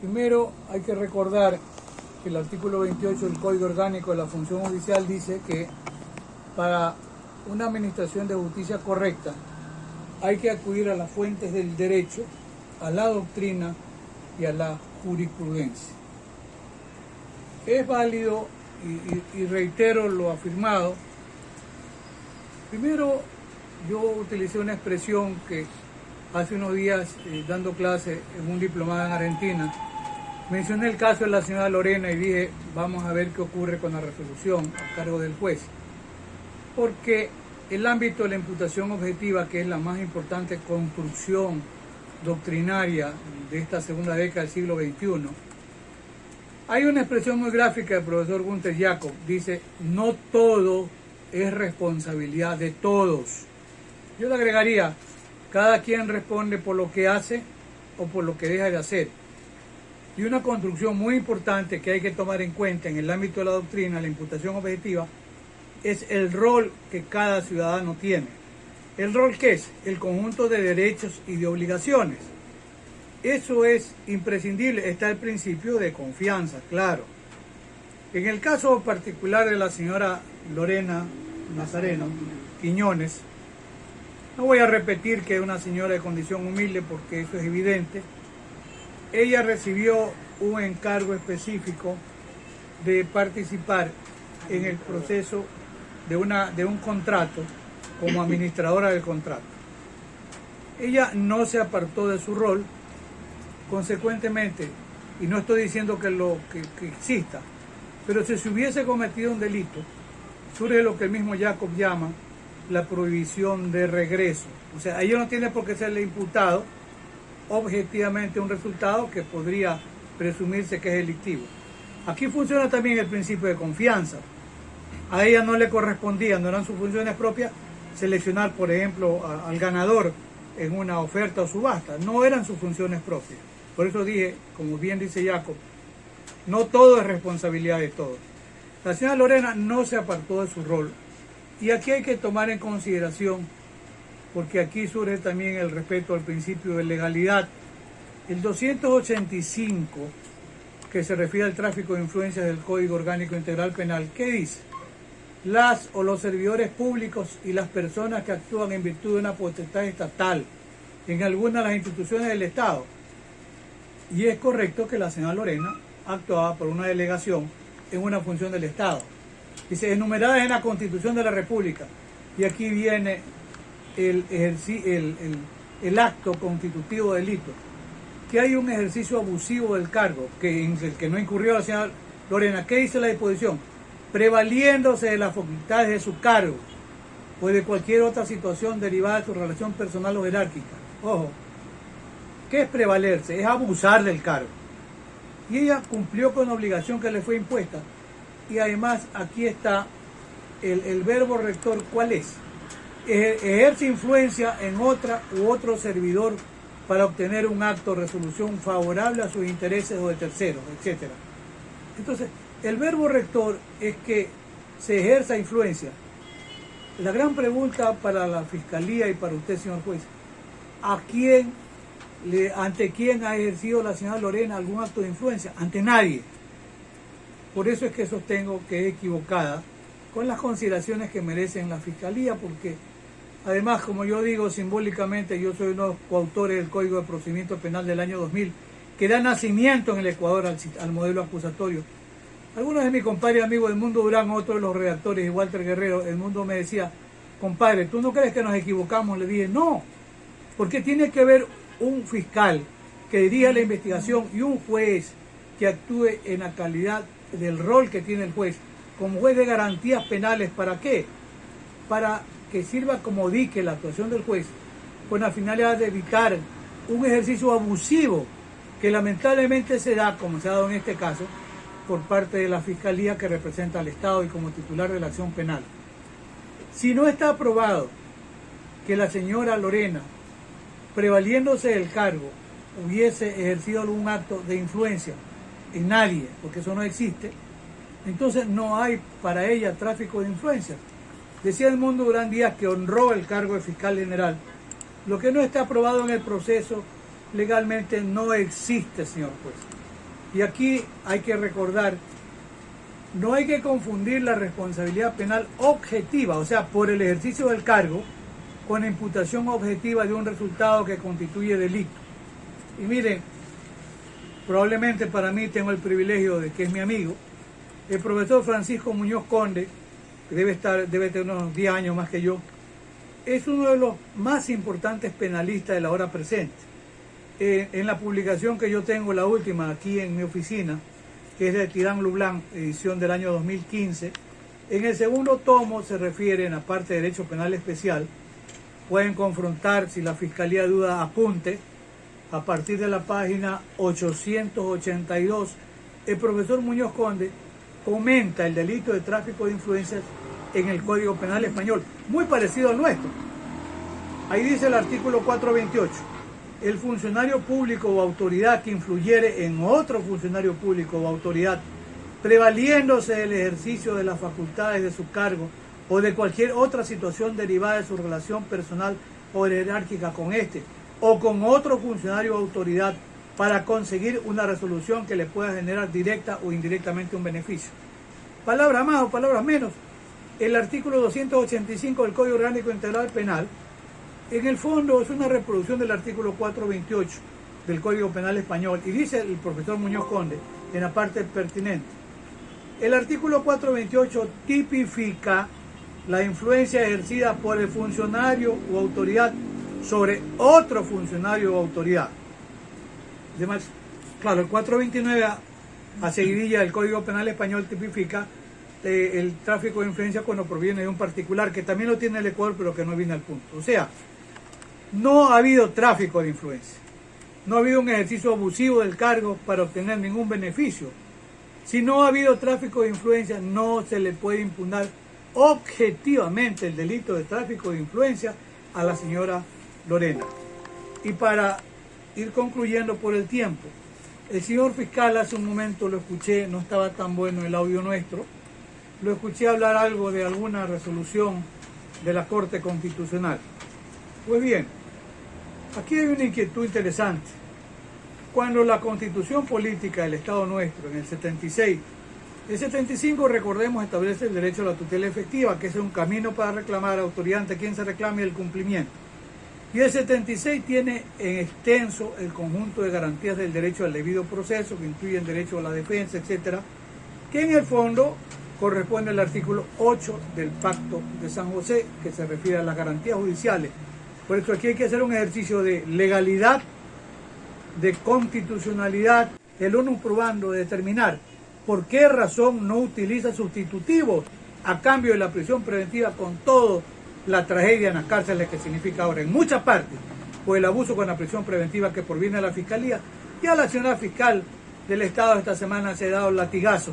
Primero hay que recordar que el artículo 28 del Código Orgánico de la Función Judicial dice que para una administración de justicia correcta hay que acudir a las fuentes del derecho, a la doctrina y a la jurisprudencia. Es válido, y reitero lo afirmado, primero yo utilicé una expresión que hace unos días dando clase en un diplomado en Argentina, mencioné el caso de la señora Lorena y dije, vamos a ver qué ocurre con la resolución a cargo del juez. Porque el ámbito de la imputación objetiva, que es la más importante construcción doctrinaria de esta segunda década del siglo XXI, hay una expresión muy gráfica del profesor Gunther Jakob, dice, no todo es responsabilidad de todos. Yo le agregaría, cada quien responde por lo que hace o por lo que deja de hacer. Y una construcción muy importante que hay que tomar en cuenta en el ámbito de la doctrina, la imputación objetiva, es el rol que cada ciudadano tiene. ¿El rol qué es? El conjunto de derechos y de obligaciones. Eso es imprescindible. Está el principio de confianza, claro. En el caso particular de la señora Lorena Nazareno Quiñones, no voy a repetir que es una señora de condición humilde porque eso es evidente. Ella recibió un encargo específico de participar en el proceso de un contrato como administradora del contrato. Ella no se apartó de su rol, consecuentemente, y no estoy diciendo que exista, pero si se hubiese cometido un delito, surge lo que el mismo Jacob llama la prohibición de regreso. O sea, ella no tiene por qué serle imputado objetivamente un resultado que podría presumirse que es delictivo. Aquí funciona también el principio de confianza. A ella no le correspondía, no eran sus funciones propias, seleccionar, por ejemplo, al ganador en una oferta o subasta. No eran sus funciones propias. Por eso dije, como bien dice Jacob, no todo es responsabilidad de todos. La señora Lorena no se apartó de su rol. Y aquí hay que tomar en consideración, porque aquí surge también el respeto al principio de legalidad. El 285, que se refiere al tráfico de influencias del Código Orgánico Integral Penal, ¿qué dice? Las o los servidores públicos y las personas que actúan en virtud de una potestad estatal en alguna de las instituciones del Estado. Y es correcto que la señora Lorena actuaba por una delegación en una función del Estado. Dice, enumeradas en la Constitución de la República. Y aquí viene el acto constitutivo de delito. Que hay un ejercicio abusivo del cargo, en el que no incurrió la señora Lorena. ¿Qué dice la disposición? Prevaliéndose de las facultades de su cargo o de cualquier otra situación derivada de su relación personal o jerárquica. Ojo, ¿qué es prevalerse? Es abusar del cargo. Y ella cumplió con la obligación que le fue impuesta. Y además aquí está el verbo rector, ¿cuál es? Ejerce influencia en otra u otro servidor para obtener un acto o resolución favorable a sus intereses o de terceros, etc. Entonces, el verbo rector es que se ejerza influencia. La gran pregunta para la Fiscalía y para usted, señor juez, ¿ante quién ha ejercido la señora Lorena algún acto de influencia? Ante nadie. Por eso es que sostengo que es equivocada con las consideraciones que merecen la Fiscalía, porque además, como yo digo simbólicamente, yo soy uno de los coautores del Código de Procedimiento Penal del año 2000, que da nacimiento en el Ecuador al modelo acusatorio. Algunos de mis compadres amigos del Mundo Durán, otro de los redactores, y Walter Guerrero, el Mundo me decía, compadre, ¿tú no crees que nos equivocamos? Le dije, no, porque tiene que haber un fiscal que dirija la investigación y un juez que actúe en la calidad del rol que tiene el juez, como juez de garantías penales. ¿Para qué? Para que sirva como dique la actuación del juez, con la finalidad de evitar un ejercicio abusivo que lamentablemente se da, como se ha dado en este caso, por parte de la Fiscalía que representa al Estado y como titular de la acción penal. Si no está aprobado que la señora Lorena, prevaliéndose del cargo, hubiese ejercido algún acto de influencia en nadie, porque eso no existe, entonces no hay para ella tráfico de influencia. Decía el Mundo Durán Díaz que honró el cargo de fiscal general. Lo que no está aprobado en el proceso legalmente no existe, señor juez. Y aquí hay que recordar, no hay que confundir la responsabilidad penal objetiva, o sea, por el ejercicio del cargo, con la imputación objetiva de un resultado que constituye delito. Y miren, probablemente para mí tengo el privilegio de que es mi amigo, el profesor Francisco Muñoz Conde, que debe tener unos 10 años más que yo, es uno de los más importantes penalistas de la hora presente. En la publicación que yo tengo, la última aquí en mi oficina, que es de Tirán Lublán, edición del año 2015, en el segundo tomo se refiere, en la parte de Derecho Penal Especial, pueden confrontar, si la Fiscalía duda, apunte, a partir de la página 882, el profesor Muñoz Conde comenta el delito de tráfico de influencias en el Código Penal Español, muy parecido al nuestro. Ahí dice el artículo 428, el funcionario público o autoridad que influyere en otro funcionario público o autoridad, prevaliéndose del ejercicio de las facultades de su cargo o de cualquier otra situación derivada de su relación personal o jerárquica con éste, o con otro funcionario o autoridad para conseguir una resolución que le pueda generar directa o indirectamente un beneficio. Palabras más o palabras menos, el artículo 285 del Código Orgánico Integral Penal, en el fondo es una reproducción del artículo 428 del Código Penal Español, y dice el profesor Muñoz Conde en la parte pertinente. El artículo 428 tipifica la influencia ejercida por el funcionario o autoridad sobre otro funcionario o autoridad. Además, claro, el 429 a seguidilla del Código Penal Español tipifica el tráfico de influencia cuando proviene de un particular, que también lo tiene el Ecuador, pero que no viene al punto. O sea, no ha habido tráfico de influencia, no ha habido un ejercicio abusivo del cargo para obtener ningún beneficio. Si no ha habido tráfico de influencia, no se le puede impugnar objetivamente el delito de tráfico de influencia a la señora Lorena. Y para ir concluyendo por el tiempo, el señor fiscal hace un momento lo escuché, no estaba tan bueno el audio nuestro, lo escuché hablar algo de alguna resolución de la Corte Constitucional. Pues bien, aquí hay una inquietud interesante. Cuando la Constitución Política del Estado nuestro, en el 76, el 75, recordemos, establece el derecho a la tutela efectiva, que es un camino para reclamar a la autoridad ante quien se reclame el cumplimiento. Y el 76 tiene en extenso el conjunto de garantías del derecho al debido proceso, que incluyen derecho a la defensa, etcétera, que en el fondo corresponde al artículo 8 del Pacto de San José, que se refiere a las garantías judiciales. Por eso aquí hay que hacer un ejercicio de legalidad, de constitucionalidad, el ONU probando de determinar por qué razón no utiliza sustitutivos a cambio de la prisión preventiva, con toda la tragedia en las cárceles que significa ahora en muchas partes, por el abuso con la prisión preventiva que proviene de la Fiscalía. Y a la señora fiscal del Estado esta semana se ha dado el latigazo,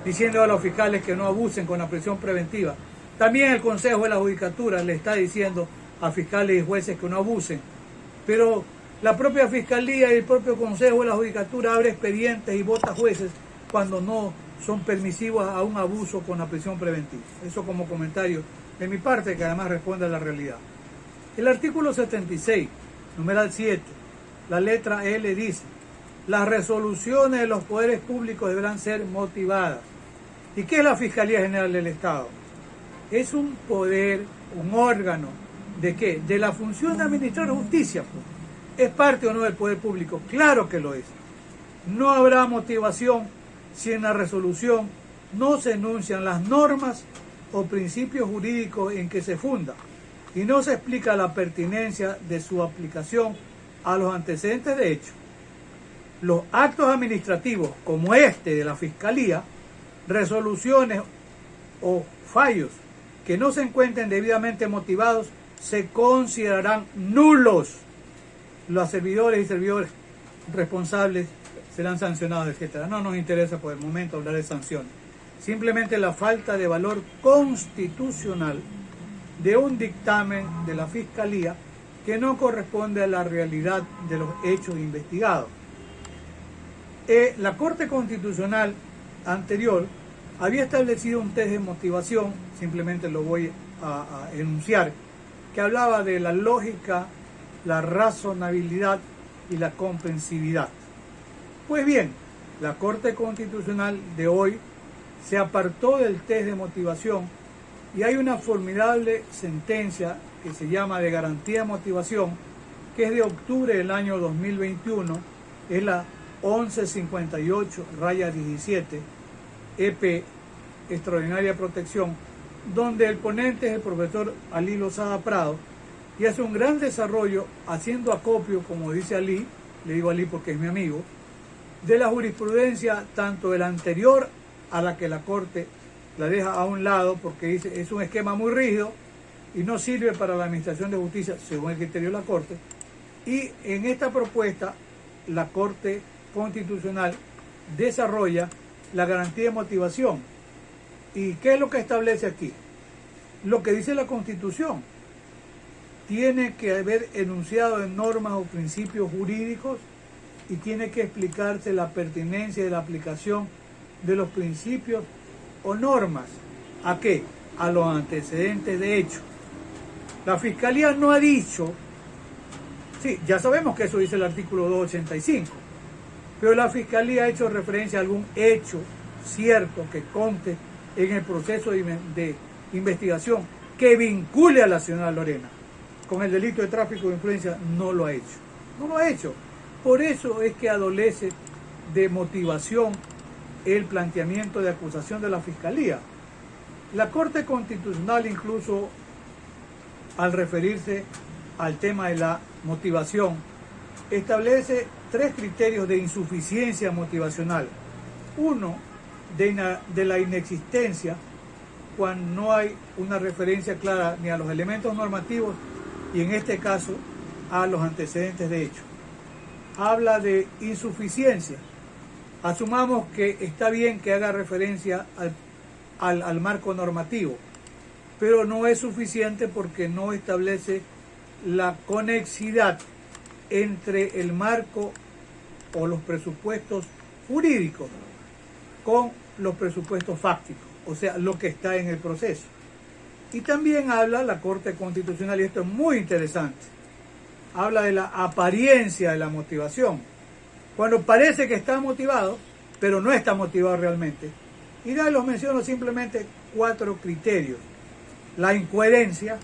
diciendo a los fiscales que no abusen con la prisión preventiva. También el Consejo de la Judicatura le está diciendo a fiscales y jueces que no abusen. Pero la propia Fiscalía y el propio Consejo de la Judicatura abre expedientes y vota jueces cuando no son permisivos a un abuso con la prisión preventiva. Eso como comentario de mi parte, que además responde a la realidad. El artículo 76, numeral 7, la letra L dice: las resoluciones de los poderes públicos deberán ser motivadas. ¿Y qué es la Fiscalía General del Estado? Es un poder, un órgano, ¿de qué? De la función de administrar justicia. ¿Es parte o no del poder público? Claro que lo es. No habrá motivación si en la resolución no se enuncian las normas o principios jurídicos en que se funda y no se explica la pertinencia de su aplicación a los antecedentes de hecho. Los actos administrativos como este de la Fiscalía, resoluciones o fallos que no se encuentren debidamente motivados, se considerarán nulos. Los servidores y servidores responsables serán sancionados, etc. No nos interesa por el momento hablar de sanciones. Simplemente la falta de valor constitucional de un dictamen de la Fiscalía que no corresponde a la realidad de los hechos investigados. La Corte Constitucional anterior había establecido un test de motivación, simplemente lo voy a enunciar, que hablaba de la lógica, la razonabilidad y la comprensividad. Pues bien, La Corte Constitucional de hoy se apartó del test de motivación y hay una formidable sentencia que se llama de garantía de motivación, que es de octubre del año 2021, es la 1158-17 EP, extraordinaria protección, donde el ponente es el profesor Ali Lozada Prado y hace un gran desarrollo haciendo acopio, como dice Ali, le digo Ali porque es mi amigo, de la jurisprudencia tanto de la anterior a la que la Corte la deja a un lado porque dice es un esquema muy rígido y no sirve para la administración de justicia según el criterio de la Corte, y en esta propuesta la Corte Constitucional desarrolla la garantía de motivación. ¿Y qué es lo que establece aquí? Lo que dice la Constitución. Tiene que haber enunciado de normas o principios jurídicos y tiene que explicarse la pertinencia de la aplicación de los principios o normas. ¿A qué? A los antecedentes de hecho. La Fiscalía no ha dicho, sí, ya sabemos que eso dice el artículo 285, pero la Fiscalía ha hecho referencia a algún hecho cierto que conste en el proceso de investigación que vincule a la señora Lorena con el delito de tráfico de influencia. No lo ha hecho. No lo ha hecho. Por eso es que adolece de motivación el planteamiento de acusación de la Fiscalía. La Corte Constitucional incluso, al referirse al tema de la motivación, establece 3 criterios de insuficiencia motivacional. Uno, de la inexistencia, cuando no hay una referencia clara ni a los elementos normativos y en este caso a los antecedentes de hecho. Habla de insuficiencia. Asumamos que está bien que haga referencia al marco normativo, pero no es suficiente porque no establece la conexidad entre el marco o los presupuestos jurídicos con los presupuestos fácticos, o sea, lo que está en el proceso. Y también habla la Corte Constitucional, y esto es muy interesante, habla de la apariencia de la motivación, cuando parece que está motivado, pero no está motivado realmente. Y de ahí los menciono simplemente 4 criterios: la incoherencia,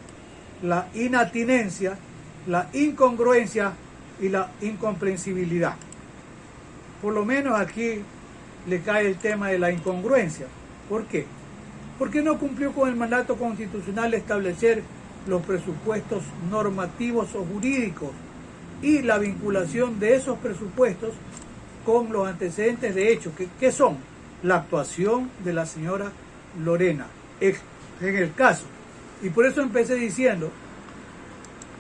la inatinencia, la incongruencia y la incomprensibilidad. Por lo menos aquí le cae el tema de la incongruencia. ¿Por qué? Porque no cumplió con el mandato constitucional de establecer los presupuestos normativos o jurídicos y la vinculación de esos presupuestos con los antecedentes de hecho. ¿Qué son? La actuación de la señora Lorena en el caso. Y por eso empecé diciendo,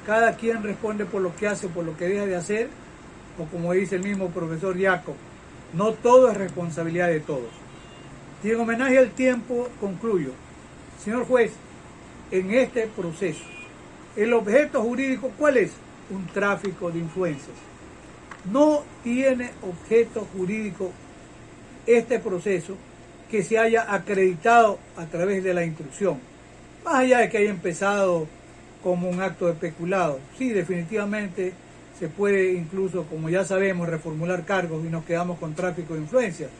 cada quien responde por lo que hace, por lo que deja de hacer, o como dice el mismo profesor Jacob, no todo es responsabilidad de todos. Y en homenaje al tiempo concluyo. Señor juez, en este proceso, el objeto jurídico, ¿cuál es? Un tráfico de influencias. No tiene objeto jurídico este proceso que se haya acreditado a través de la instrucción. Más allá de que haya empezado como un acto de peculado. Sí, definitivamente se puede incluso, como ya sabemos, reformular cargos y nos quedamos con tráfico de influencias.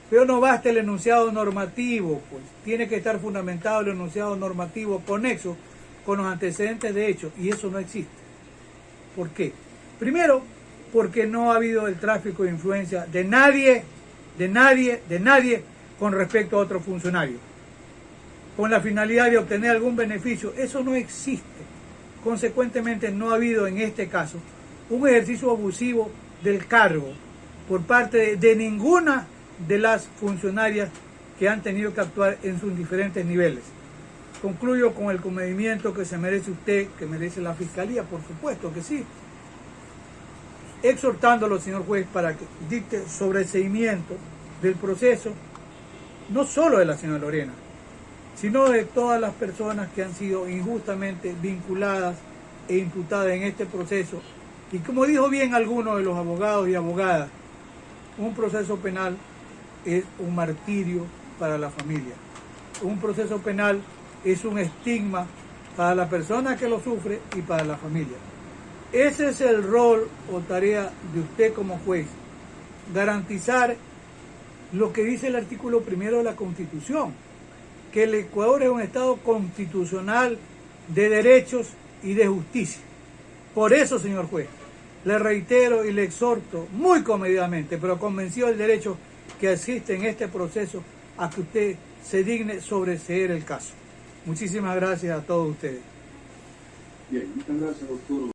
Pero no basta el enunciado normativo, pues tiene que estar fundamentado el enunciado normativo conexo con los antecedentes de hecho, y eso no existe. ¿Por qué? Primero, porque no ha habido el tráfico de influencia de nadie con respecto a otro funcionario, con la finalidad de obtener algún beneficio. Eso no existe. Consecuentemente, no ha habido en este caso un ejercicio abusivo del cargo por parte de ninguna de las funcionarias que han tenido que actuar en sus diferentes niveles. Concluyo con el comedimiento que se merece usted, que merece la Fiscalía, por supuesto que sí, exhortándolo, señor juez, para que dicte sobreseimiento del proceso, no solo de la señora Lorena, sino de todas las personas que han sido injustamente vinculadas e imputadas en este proceso. Y como dijo bien alguno de los abogados y abogadas, un proceso penal es un martirio para la familia. Un proceso penal es un estigma para la persona que lo sufre y para la familia. Ese es el rol o tarea de usted como juez, garantizar lo que dice el artículo 1 de la Constitución, que el Ecuador es un Estado constitucional de derechos y de justicia. Por eso, señor juez, le reitero y le exhorto muy comedidamente, pero convencido del derecho que existe en este proceso, a que usted se digne sobreseer el caso. Muchísimas gracias a todos ustedes. Bien, muchas gracias, doctor.